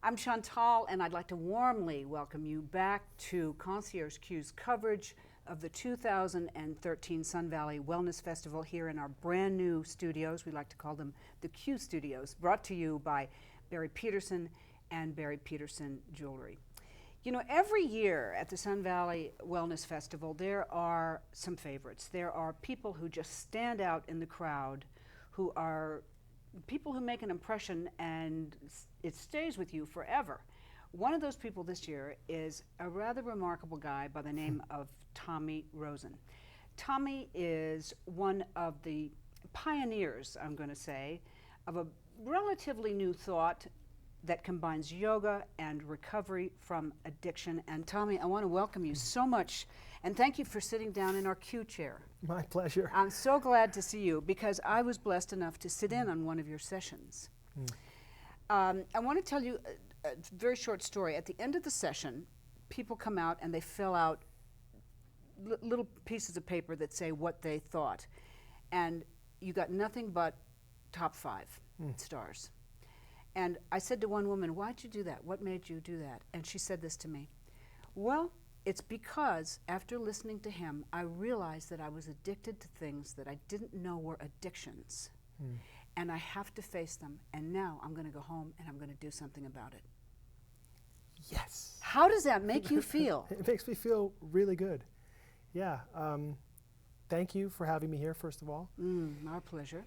I'm Chantal, and I'd like to warmly welcome you back to Concierge Q's coverage of the 2013 Sun Valley Wellness Festival here in our brand new studios. We like to call them the Q Studios, brought to you by Barry Peterson and Barry Peterson Jewelry. You know, every year at the Sun Valley Wellness Festival, there are some favorites. There are people who just stand out in the crowd, who are people who make an impression and it stays with you forever. One of those people this year is a rather remarkable guy by the name of Tommy Rosen. Tommy is one of the pioneers, I'm going to say, of a relatively new thought that combines yoga and recovery from addiction. And Tommy, I want to welcome you so much, and thank you for sitting down in our Q chair. My pleasure. I'm so glad to see you because I was blessed enough to sit in on one of your sessions. I want to tell you a very short story. At the end of the session, people come out and they fill out little pieces of paper that say what they thought. And you got nothing but top 5 stars. And I said to one woman, "Why'd you do that? What made you do that?" And she said this to me, "Well, it's because after listening to him, I realized that I was addicted to things that I didn't know were addictions. And I have to face them. And now I'm going to go home and I'm going to do something about it." Yes. How does that make you feel? It makes me feel really good. Yeah. Thank you for having me here, first of all. Our pleasure.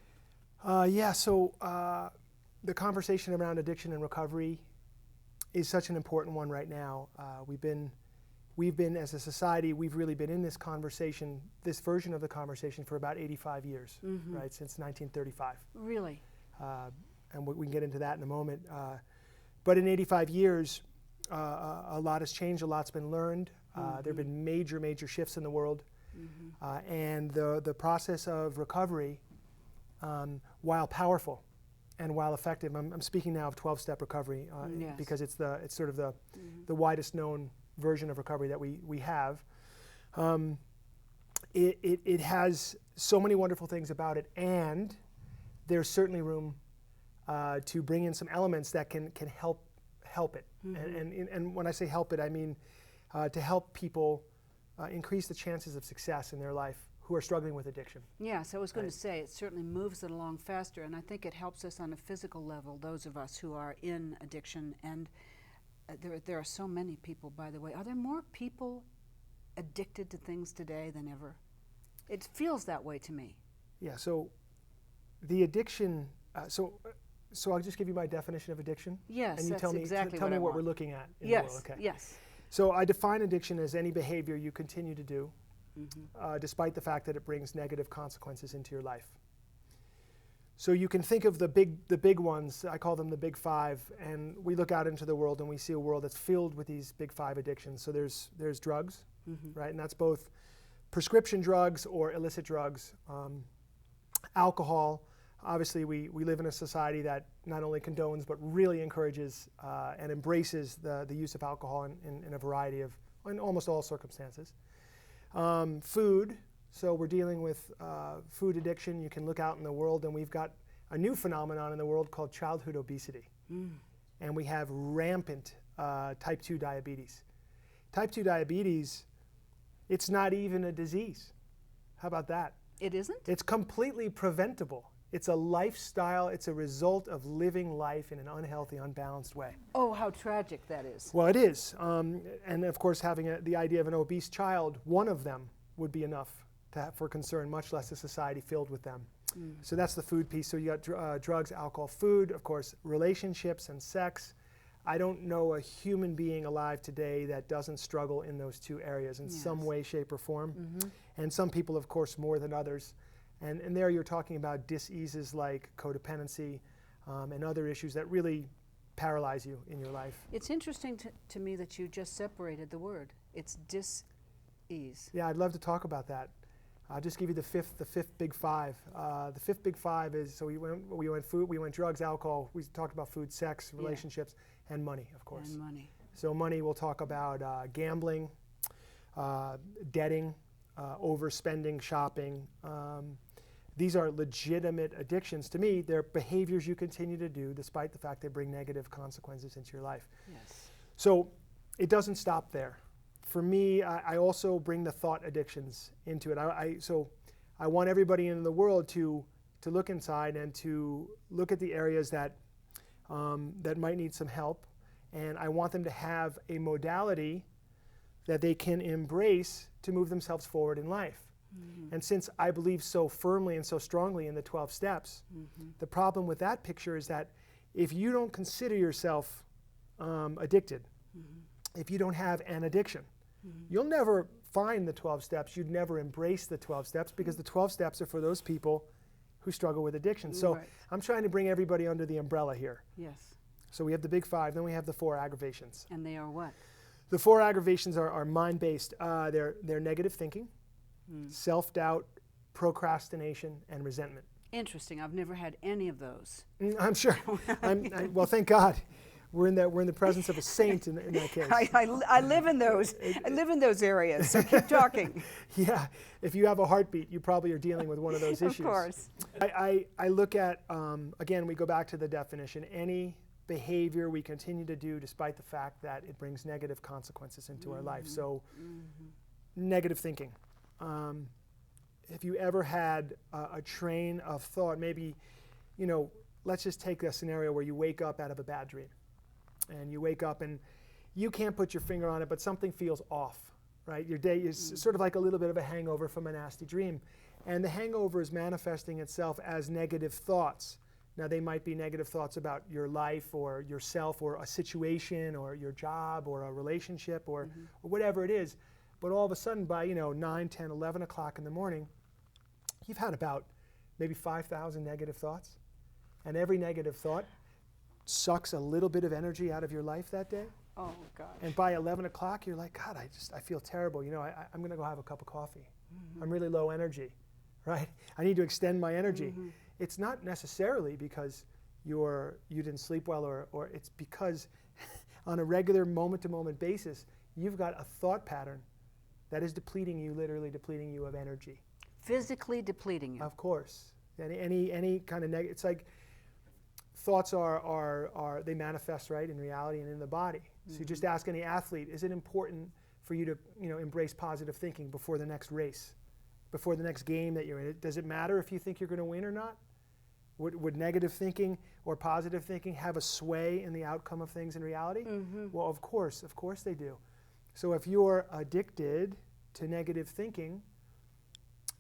The conversation around addiction and recovery is such an important one right now. We've been as a society, we've really been in this conversation, this version of the conversation for about 85 years, right, since 1935. Really? And we can get into that in a moment. But in 85 years, a lot has changed, a lot's been learned. There have been major shifts in the world. And the process of recovery, while powerful, and while effective, I'm speaking now of 12-step recovery Yes. because it's sort of the widest known version of recovery that we have. It has so many wonderful things about it, and there's certainly room to bring in some elements that can help it. And when I say help it, I mean to help people increase the chances of success in their life who are struggling with addiction. Yes, I was going to say it certainly moves it along faster, and I think it helps us on a physical level, those of us who are in addiction. And there are so many people, by the way. Are there more people addicted to things today than ever? It feels that way to me. Yeah, so the addiction, so I'll just give you my definition of addiction. Yes, and you that's tell me, exactly tell what me I what want. we're looking at in Yes, the world. Okay. yes. So I define addiction as any behavior you continue to do despite the fact that it brings negative consequences into your life. So you can think of the big ones, I call them the big 5, and we look out into the world and we see a world that's filled with these big 5 addictions. So there's drugs, right? And that's both prescription drugs or illicit drugs. Alcohol, obviously we live in a society that not only condones but really encourages and embraces the use of alcohol in a variety of, in almost all circumstances. Food, so we're dealing with food addiction. You can look out in the world and we've got a new phenomenon in the world called childhood obesity. And we have rampant type 2 diabetes. Type 2 diabetes, it's not even a disease. How about that? It isn't? It's completely preventable. It's a lifestyle, it's a result of living life in an unhealthy, unbalanced way. Oh, how tragic that is. Well, it is. And of course, having the idea of an obese child, one of them would be enough for concern, much less a society filled with them. So that's the food piece. So you got drugs, alcohol, food, of course, relationships and sex. I don't know a human being alive today that doesn't struggle in those 2 areas in some way, shape, or form. And some people, of course, more than others. And there you're talking about diseases like codependency and other issues that really paralyze you in your life. It's interesting to me that you just separated the word. It's dis-ease. Yeah, I'd love to talk about that. I'll just give you the fifth big 5. The 5th big 5 is, so we went food, we went drugs, alcohol, we talked about food, sex, relationships, and money, of course. And money. So money, we'll talk about gambling, debting, overspending, shopping, these are legitimate addictions. To me, they're behaviors you continue to do despite the fact they bring negative consequences into your life. Yes. So it doesn't stop there. For me, I also bring the thought addictions into it. So I want everybody in the world to look inside and to look at the areas that that might need some help, and I want them to have a modality that they can embrace to move themselves forward in life. Mm-hmm. And since I believe so firmly and so strongly in the 12 steps, mm-hmm. the problem with that picture is that if you don't consider yourself addicted, mm-hmm. if you don't have an addiction, mm-hmm. you'll never find the 12 steps. You'd never embrace the 12 steps because the 12 steps are for those people who struggle with addiction. So right. I'm trying to bring everybody under the umbrella here. Yes. So we have the big 5, then we have the 4 aggravations. And they are what? The 4 aggravations are mind-based. They're negative thinking, self-doubt, procrastination, and resentment. Interesting. I've never had any of those. I'm sure. Well, thank God. We're in the presence of a saint in that case. I live in those. I live in those areas. So keep talking. Yeah. If you have a heartbeat, you probably are dealing with one of those issues. Of course. I look at, again, we go back to the definition. Any behavior we continue to do despite the fact that it brings negative consequences into mm-hmm. our life. So negative thinking. If you ever had a train of thought, maybe, let's just take a scenario where you wake up out of a bad dream. And you wake up and you can't put your finger on it, but something feels off, right? Your day is sort of like a little bit of a hangover from a nasty dream. And the hangover is manifesting itself as negative thoughts. Now, they might be negative thoughts about your life or yourself or a situation or your job or a relationship or whatever it is. But all of a sudden, by 9, 10, 11 o'clock in the morning, you've had about maybe 5,000 negative thoughts. And every negative thought sucks a little bit of energy out of your life that day. Oh, gosh. And by 11 o'clock, you're like, God, I feel terrible. I'm going to go have a cup of coffee. Mm-hmm. I'm really low energy, right? I need to extend my energy. Mm-hmm. It's not necessarily because you didn't sleep well or it's because on a regular moment-to-moment basis, you've got a thought pattern that is depleting you, literally depleting you of energy. Physically depleting you. Of course. Any kind of it's like thoughts are they manifest, right, in reality and in the body. Mm-hmm. So you just ask any athlete, is it important for you to embrace positive thinking before the next race, before the next game that you're in? Does it matter if you think you're going to win or not? Would negative thinking or positive thinking have a sway in the outcome of things in reality? Mm-hmm. Well, of course they do. So if you're addicted to negative thinking,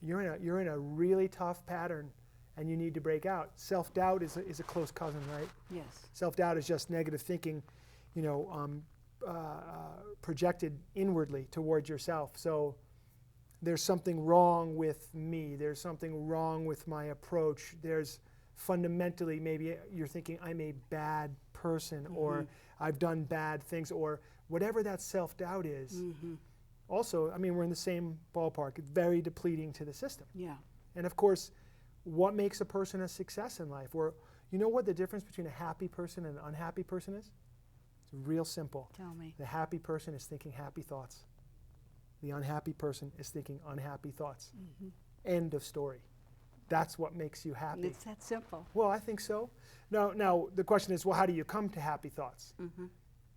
you're in a really tough pattern, and you need to break out. Self-doubt is a close cousin, right? Yes. Self-doubt is just negative thinking, projected inwardly towards yourself. So there's something wrong with me. There's something wrong with my approach. There's fundamentally, maybe you're thinking I'm a bad person, or I've done bad things, or whatever that self-doubt is. Mm-hmm. Also, we're in the same ballpark. It's very depleting to the system. Yeah. And of course, what makes a person a success in life? Or you know what the difference between a happy person and an unhappy person is? It's real simple. Tell me. The happy person is thinking happy thoughts. The unhappy person is thinking unhappy thoughts. Mm-hmm. End of story. That's what makes you happy. It's that simple. Well, I think so. Now the question is, well, how do you come to happy thoughts? Mm-hmm.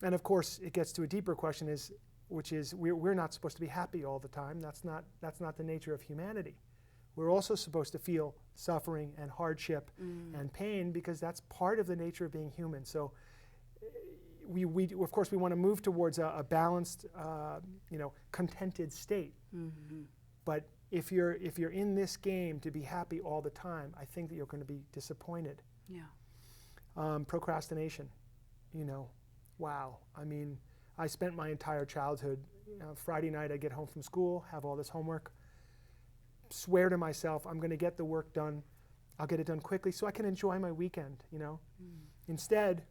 And of course, it gets to a deeper question, which is we're not supposed to be happy all the time. That's not the nature of humanity. We're also supposed to feel suffering and hardship and pain, because that's part of the nature of being human. So we of course we want to move towards a balanced, contented state. Mm-hmm. But if you're in this game to be happy all the time, I think that you're going to be disappointed. Yeah. Procrastination. Wow. I spent my entire childhood. Friday night I get home from school, have all this homework, swear to myself I'm going to get the work done. I'll get it done quickly so I can enjoy my weekend. Instead,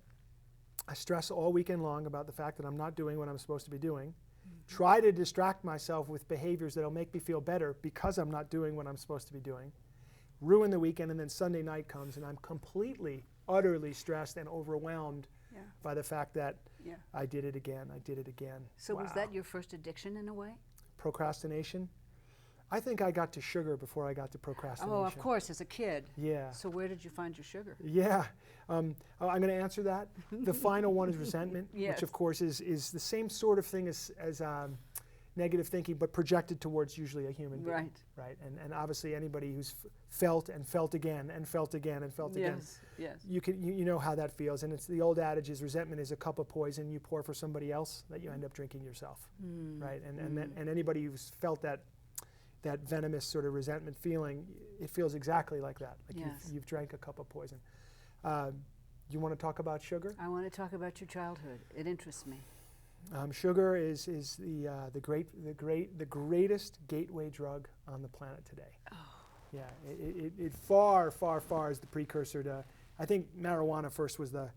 I stress all weekend long about the fact that I'm not doing what I'm supposed to be doing. Mm-hmm. Try to distract myself with behaviors that'll make me feel better because I'm not doing what I'm supposed to be doing. Ruin the weekend, and then Sunday night comes and I'm completely, utterly stressed and overwhelmed by the fact that I did it again. So was that your first addiction in a way? Procrastination? I think I got to sugar before I got to procrastination. Oh, of course, as a kid. Yeah. So where did you find your sugar? Yeah. I'm going to answer that. The final one is resentment, Yes. which of course is the same sort of thing as negative thinking, but projected towards usually a human being. Right. Right. And obviously anybody who's felt and felt again and felt again and felt again. Yes. You know how that feels. And it's the old adage is resentment is a cup of poison you pour for somebody else that you end up drinking yourself. Right. And anybody who's felt that venomous sort of resentment feeling, it feels exactly like that. Like Yes. you've drank a cup of poison. You want to talk about sugar? I want to talk about your childhood. It interests me. Sugar is the greatest gateway drug on the planet today. Oh. Yeah, it far is the precursor to. I think marijuana first was the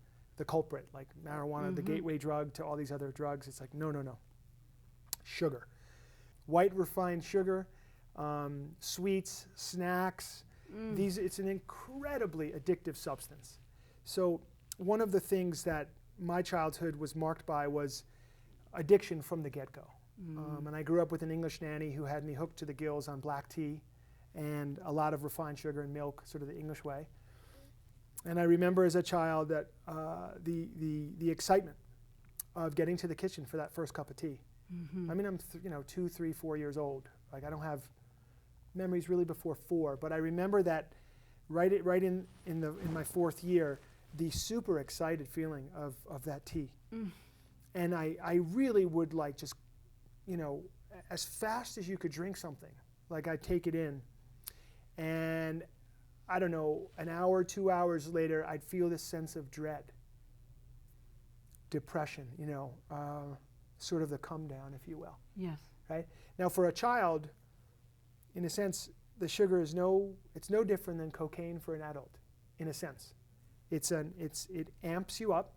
culprit. Like marijuana, the gateway drug to all these other drugs. It's like no. Sugar, white refined sugar, sweets, snacks. It's an incredibly addictive substance. So one of the things that my childhood was marked by was addiction from the get-go. And I grew up with an English nanny who had me hooked to the gills on black tea and a lot of refined sugar and milk, sort of the English way. And I remember as a child that the excitement of getting to the kitchen for that first cup of tea. I mean, I'm 2, 3, 4 years old. Like I don't have memories really before 4, but I remember that right in my 4th year, the super excited feeling of that tea. And I really would like just, as fast as you could drink something, like I'd take it in. And I don't know, an hour, 2 hours later, I'd feel this sense of dread, depression, sort of the come down, if you will. Yes. Right? Now for a child, in a sense, the sugar is it's no different than cocaine for an adult, in a sense. It amps you up.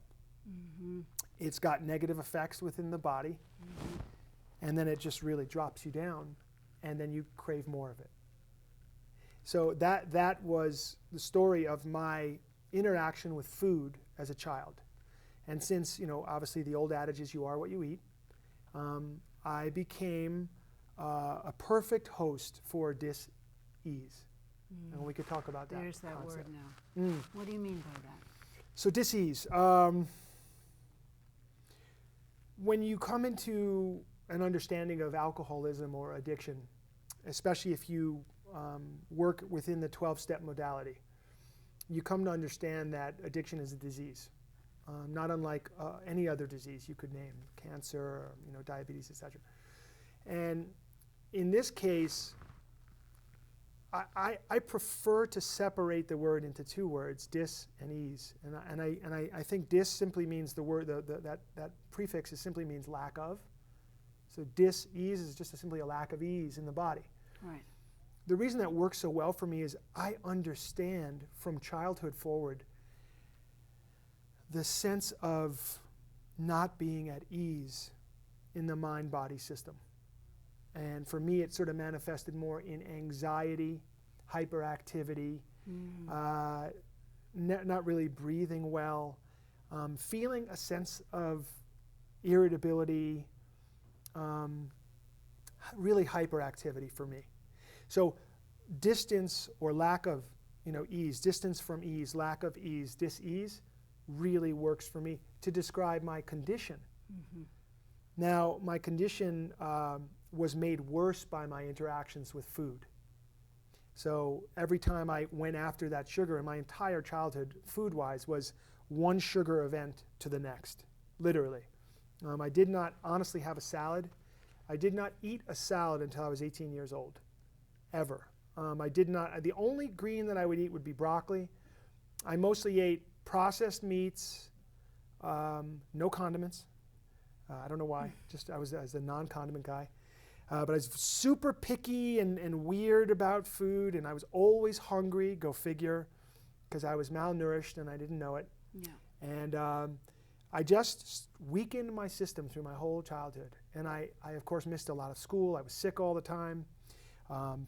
It's got negative effects within the body, and then it just really drops you down, and then you crave more of it. So that was the story of my interaction with food as a child. And since, obviously the old adage is you are what you eat, I became a perfect host for dis-ease. And we could talk about that. There's that concept. word now. What do you mean by that? So dis-ease. When you come into an understanding of alcoholism or addiction, especially if you work within the 12-step modality, you come to understand that addiction is a disease, not unlike any other disease you could name, cancer, or, diabetes, etc. And in this case, I prefer to separate the word into 2 words, dis and ease. And I think dis simply means the word, that prefix simply means lack of. So dis-ease is just simply a lack of ease in the body. Right. The reason that works so well for me is I understand from childhood forward the sense of not being at ease in the mind-body system. And for me, it sort of manifested more in anxiety, hyperactivity, not really breathing well, feeling a sense of irritability, really hyperactivity for me. So distance or lack of ease, distance from ease, lack of ease, dis-ease really works for me to describe my condition. Now, my condition was made worse by my interactions with food. So every time I went after that sugar in my entire childhood, food-wise, was one sugar event to the next, literally. I did not honestly have a salad. I did not eat a salad until I was 18 years old, ever. I did not, the only green that I would eat would be broccoli. I mostly ate processed meats, no condiments. I don't know why, I was a non-condiment guy. But I was super picky and weird about food, and I was always hungry, go figure, because I was malnourished and I didn't know it. Yeah. And I just weakened my system through my whole childhood. And I of course, missed a lot of school. I was sick all the time,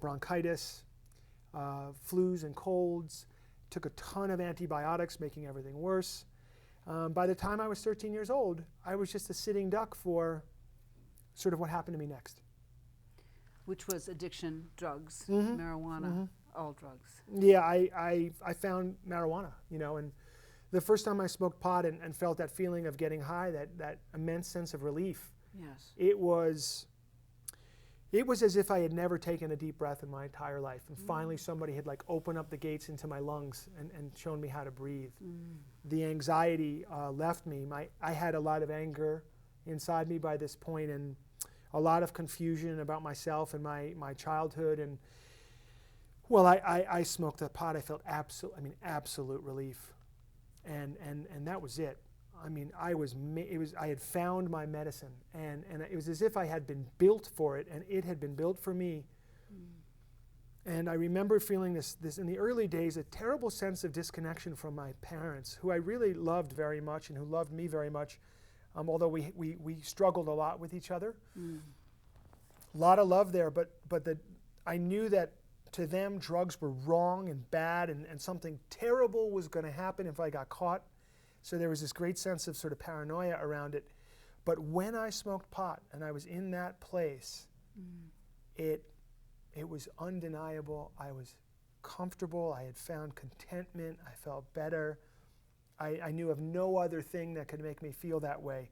bronchitis, flus and colds, took a ton of antibiotics, making everything worse. By the time I was 13 years old, I was just a sitting duck for sort of what happened to me next. Which was addiction, drugs, Mhm. marijuana, Mhm. all drugs. Yeah, I found marijuana, you know, and the first time I smoked pot and felt that feeling of getting high, that immense sense of relief, Yes. it was as if I had never taken a deep breath in my entire life. And finally somebody had like opened up the gates into my lungs and shown me how to breathe. The anxiety left me. I had a lot of anger inside me by this point, and a lot of confusion about myself and my childhood. And well, I smoked the pot. I felt absolute relief. And that was it. I mean, I had found my medicine, and it was as if I had been built for it, and it had been built for me. And I remember feeling this in the early days, a terrible sense of disconnection from my parents, who I really loved very much and who loved me very much, although we struggled a lot with each other. A lot of love there, but I knew that to them drugs were wrong and bad, and something terrible was going to happen if I got caught. So there was this great sense of sort of paranoia around it. But when I smoked pot and I was in that place, it was undeniable. I was comfortable. I had found contentment. I felt better. I knew of no other thing that could make me feel that way.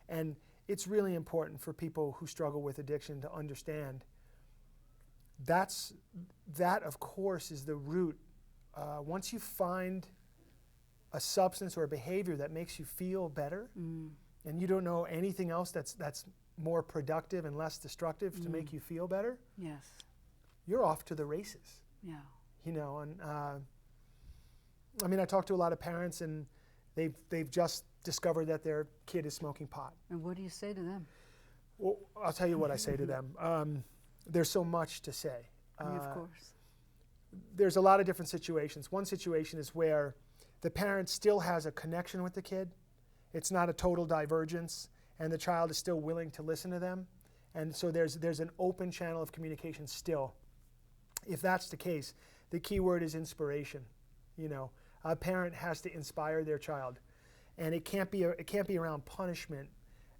And it's really important for people who struggle with addiction to understand that, of course, is the root. Once you find a substance or a behavior that makes you feel better, and you don't know anything else that's more productive and less destructive to make you feel better, Yes. you're off to the races. Yeah. You know, and I mean, I talk to a lot of parents, and they've just discovered that their kid is smoking pot. And what do you say to them? Well, I'll tell you what I say to them. There's so much to say. Of course. There's a lot of different situations. One situation is where the parent still has a connection with the kid. It's not a total divergence, and the child is still willing to listen to them. And so there's an open channel of communication still. If that's the case, the key word is inspiration. You know, a parent has to inspire their child, and it can't be around punishment.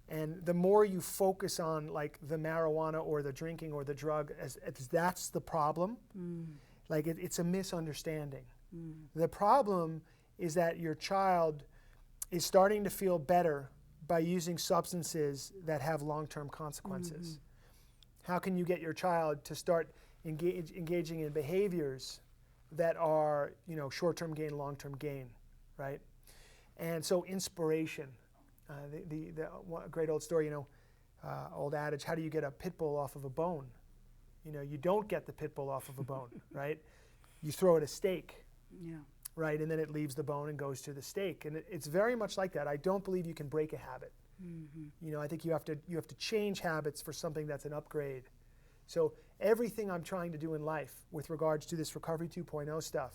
And the more you focus on like the marijuana or the drinking or the drug, as that's the problem, like it's a misunderstanding. The problem is that your child is starting to feel better by using substances that have long-term consequences. How can you get your child to start engaging in behaviors that are, you know, short-term gain, long-term gain, right? And so inspiration, the great old story, you know, old adage, how do you get a pit bull off of a bone? You know, you don't get the pit bull off of a bone, right? You throw it a steak. Yeah. Right, and then it leaves the bone and goes to the steak, and it's very much like that. I don't believe you can break a habit. You know, I think you have to change habits for something that's an upgrade. So everything I'm trying to do in life with regards to this Recovery 2.0 stuff,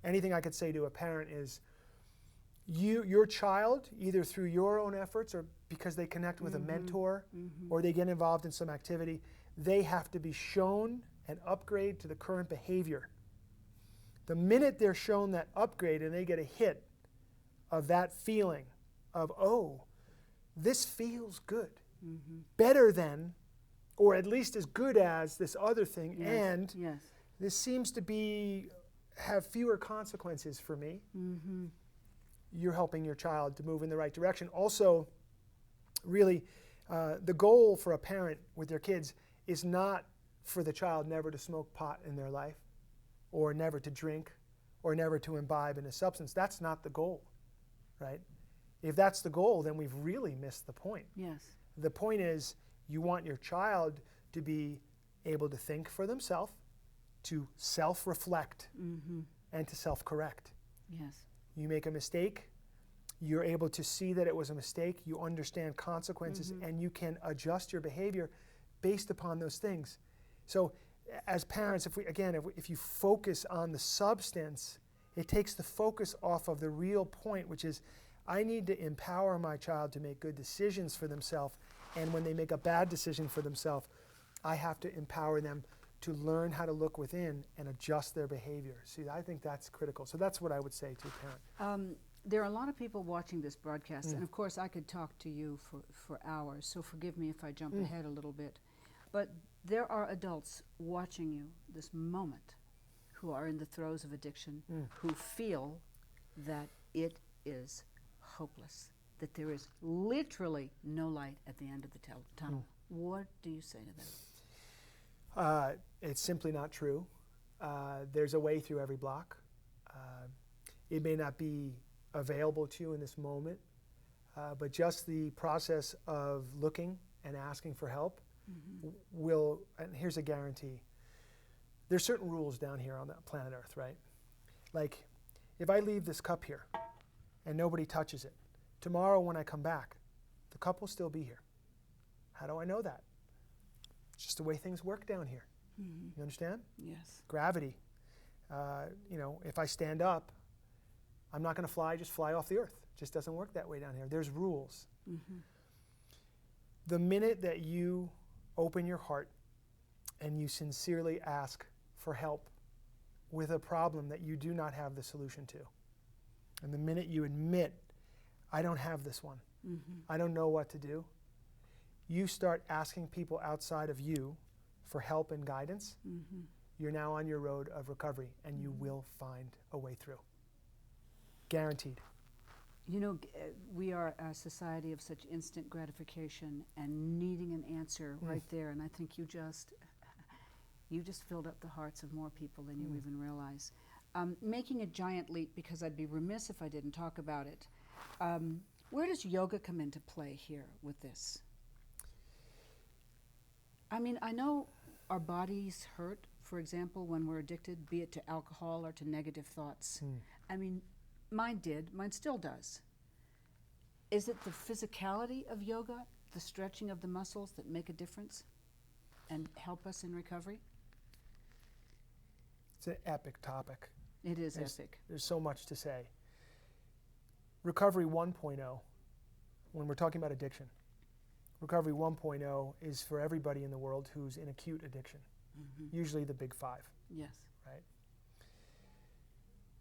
anything I could say to a parent is, your child, either through your own efforts or because they connect with a mentor or they get involved in some activity, they have to be shown an upgrade to the current behavior. The minute they're shown that upgrade and they get a hit of that feeling of, oh, this feels good, better than, or at least as good as this other thing, and this seems to have fewer consequences for me, you're helping your child to move in the right direction. Also, really, the goal for a parent with their kids is not for the child never to smoke pot in their life, or never to drink, or never to imbibe in a substance. That's not the goal, right? If that's the goal, then we've really missed the point. Yes. The point is, you want your child to be able to think for themselves, to self-reflect, and to self-correct. Yes. You make a mistake, you're able to see that it was a mistake, you understand consequences, and you can adjust your behavior based upon those things. So as parents, if you focus on the substance, it takes the focus off of the real point, which is, I need to empower my child to make good decisions for themselves, and when they make a bad decision for themselves, I have to empower them to learn how to look within and adjust their behavior. See, I think that's critical. So that's what I would say to a parent. There are a lot of people watching this broadcast, and of course I could talk to you for hours, so forgive me if I jump ahead a little bit. But there are adults watching you this moment who are in the throes of addiction, who feel that it is hopeless, that there is literally no light at the end of the tunnel. What do you say to them? It's simply not true. There's a way through every block. It may not be available to you in this moment, but just the process of looking and asking for help will, and here's a guarantee. There's certain rules down here on the planet Earth, right? Like, if I leave this cup here and nobody touches it, tomorrow when I come back, the cup will still be here. How do I know that? It's just the way things work down here. You understand? Yes. Gravity. If I stand up, I'm not going to just fly off the earth. It just doesn't work that way down here. There's rules. The minute that you open your heart and you sincerely ask for help with a problem that you do not have the solution to, and the minute you admit, I don't have this one, I don't know what to do, you start asking people outside of you for help and guidance, you're now on your road of recovery, and you will find a way through. Guaranteed. You know, we are a society of such instant gratification and needing an answer right there, and I think you just filled up the hearts of more people than you even realize. Making a giant leap, because I'd be remiss if I didn't talk about it. Where does yoga come into play here with this? I mean, I know our bodies hurt, for example, when we're addicted, be it to alcohol or to negative thoughts. I mean, mine still does. Is it the physicality of yoga, the stretching of the muscles that make a difference and help us in recovery? It's an epic topic. It is epic. There's so much to say. Recovery 1.0, when we're talking about addiction, Recovery 1.0 is for everybody in the world who's in acute addiction, usually the big five. Yes. Right?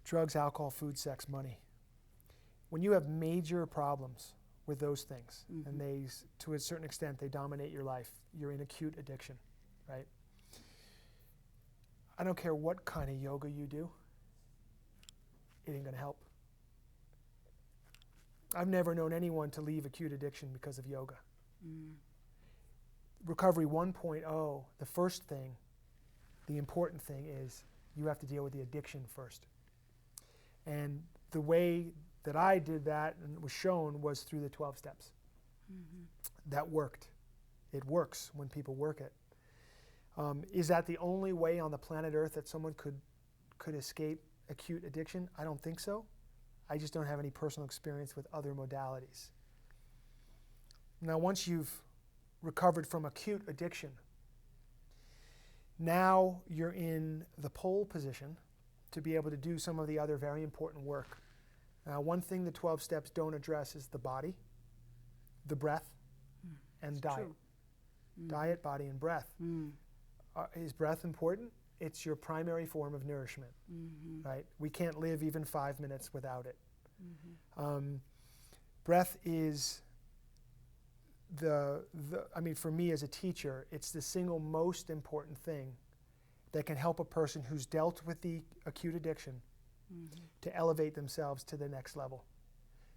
Drugs, alcohol, food, sex, money. When you have major problems with those things, and they, to a certain extent, they dominate your life, you're in acute addiction, right? I don't care what kind of yoga you do, it ain't gonna help. I've never known anyone to leave acute addiction because of yoga. Recovery 1.0, the first thing, the important thing is you have to deal with the addiction first. And the way that I did that and was shown was through the 12 steps. That worked. It works when people work it. Is that the only way on the planet Earth that someone could escape acute addiction? I don't think so. I just don't have any personal experience with other modalities. Now, once you've recovered from acute addiction, now you're in the pole position to be able to do some of the other very important work. Now, one thing the 12 steps don't address is the body, the breath, and diet. Diet, body, and breath. Is breath important? It's your primary form of nourishment, right? We can't live even 5 minutes without it. Breath is I mean, for me as a teacher, it's the single most important thing that can help a person who's dealt with the acute addiction to elevate themselves to the next level,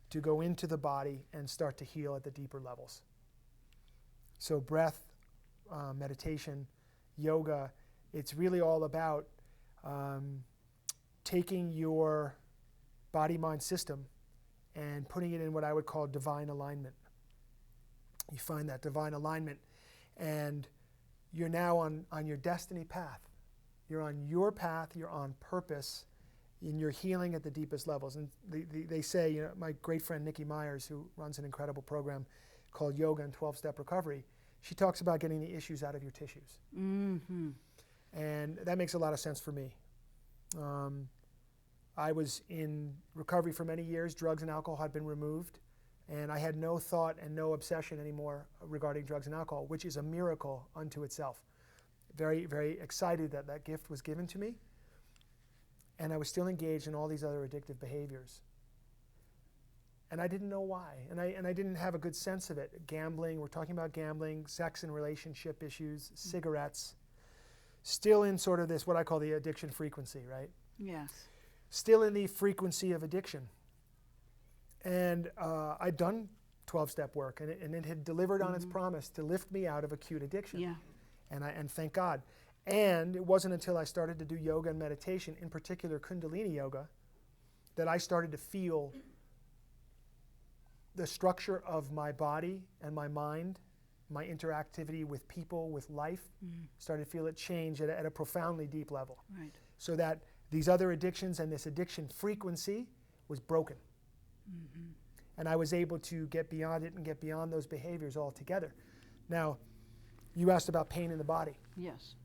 to go into the body and start to heal at the deeper levels. So breath, meditation, yoga, it's really all about taking your body-mind system and putting it in what I would call divine alignment. You find that divine alignment, and you're now on your destiny path. You're on your path, you're on purpose, and you're healing at the deepest levels. And they say, you know, my great friend Nikki Myers, who runs an incredible program called Yoga and 12-Step Recovery, she talks about getting the issues out of your tissues. And that makes a lot of sense for me. I was in recovery for many years. Drugs and alcohol had been removed, and I had no thought and no obsession anymore regarding drugs and alcohol, which is a miracle unto itself. Very, very excited that that gift was given to me, and I was still engaged in all these other addictive behaviors. And I didn't know why, and I didn't have a good sense of it. Gambling, we're talking about gambling, sex and relationship issues, cigarettes, still in sort of this, what I call the addiction frequency, right? Yes. Still in the frequency of addiction. And I'd done 12-step work, and it had delivered on its promise to lift me out of acute addiction. Yeah. And thank God. And it wasn't until I started to do yoga and meditation, in particular Kundalini yoga, that I started to feel the structure of my body and my mind, my interactivity with people, with life, started to feel it change at a profoundly deep level. Right. So that these other addictions and this addiction frequency was broken. And I was able to get beyond it and get beyond those behaviors altogether. Now, you asked about pain in the body. Yes.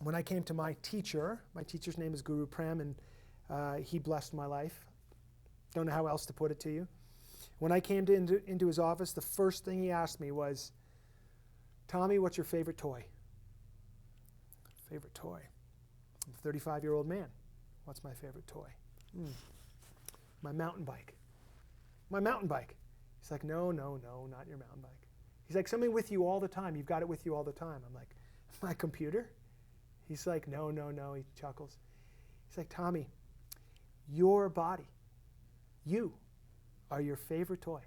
When I came to my teacher's name is Guru Prem, and he blessed my life. Don't know how else to put it to you. When I came into his office, the first thing he asked me was, Tommy, what's your favorite toy? Favorite toy? I'm a 35-year-old man. What's my favorite toy? My mountain bike. My mountain bike. He's like, no, not your mountain bike. He's like, something with you all the time. You've got it with you all the time. I'm like, my computer? He's like, no. He chuckles. He's like, Tommy, your body, you are your favorite toy.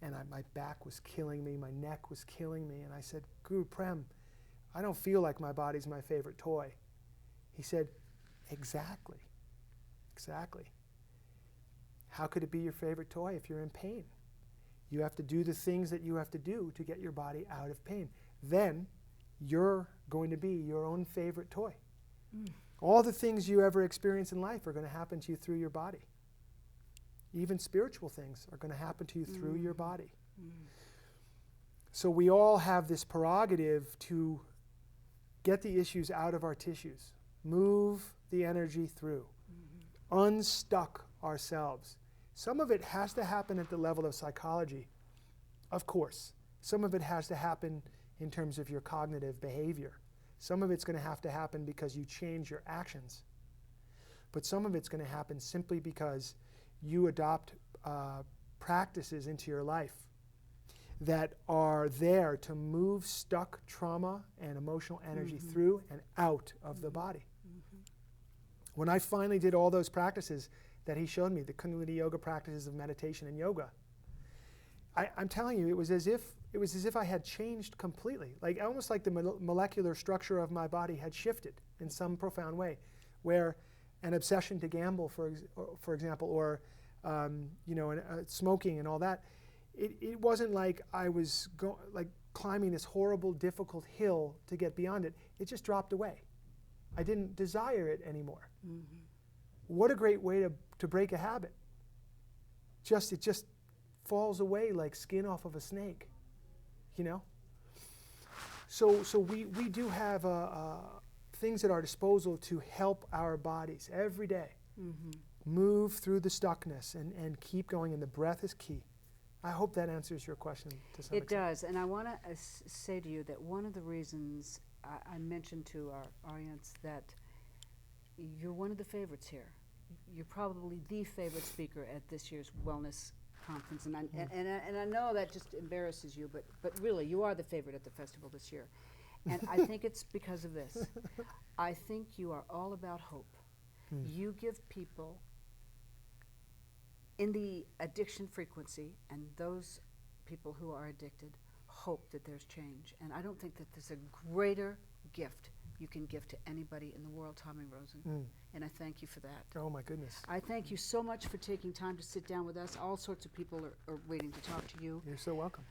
And my back was killing me. My neck was killing me. And I said, Guru Prem, I don't feel like my body's my favorite toy. He said, exactly. How could it be your favorite toy if you're in pain? You have to do the things that you have to do to get your body out of pain. Then you're going to be your own favorite toy. All the things you ever experience in life are going to happen to you through your body. Even spiritual things are going to happen to you through your body. So we all have this prerogative to get the issues out of our tissues, move the energy through, unstuck ourselves. Some of it has to happen at the level of psychology, of course. Some of it has to happen in terms of your cognitive behavior. Some of it's going to have to happen because you change your actions. But some of it's going to happen simply because you adopt practices into your life that are there to move stuck trauma and emotional energy through and out of the body. When I finally did all those practices that he showed me, the Kundalini yoga practices of meditation and yoga, I'm telling you, it was as if I had changed completely. Like almost like the molecular structure of my body had shifted in some profound way, where an obsession to gamble, for example, or smoking and all that, it wasn't like I was climbing this horrible, difficult hill to get beyond it. It just dropped away. I didn't desire it anymore. What a great way to break a habit. It just falls away like skin off of a snake, you know? So we do have things at our disposal to help our bodies every day move through the stuckness and keep going, and the breath is key. I hope that answers your question to some extent. It does, and I want to say to you that one of the reasons I mentioned to our audience that you're one of the favorites here. You're probably the favorite speaker at this year's wellness conference, and I know that just embarrasses you, but really, you are the favorite at the festival this year. And I think it's because of this. I think you are all about hope. You give people in the addiction frequency and those people who are addicted hope that there's change. And I don't think that there's a greater gift you can give to anybody in the world, Tommy Rosen. And I thank you for that. Oh my goodness. I thank you so much for taking time to sit down with us. All sorts of people are waiting to talk to you. You're so welcome.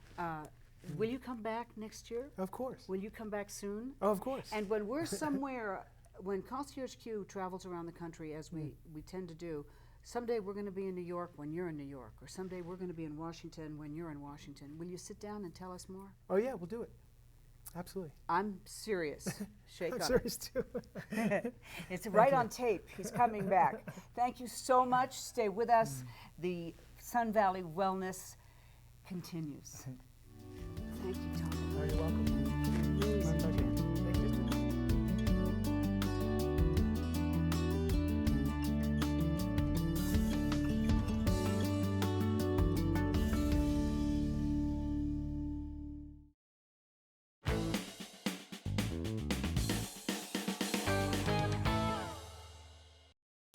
Will you come back next year? Of course. Will you come back soon? Oh, of course. And when we're somewhere, when Concierge Q travels around the country, as we tend to do, someday we're going to be in New York when you're in New York, or someday we're going to be in Washington when you're in Washington. Will you sit down and tell us more? Oh yeah, we'll do it. Absolutely. I'm serious. Shake I'm on serious too. It's right on tape. He's coming back. Thank you so much. Stay with us. The Sun Valley Wellness continues. Thank you, Tom. Oh, you're welcome. Amazing. My pleasure. Thank you. you.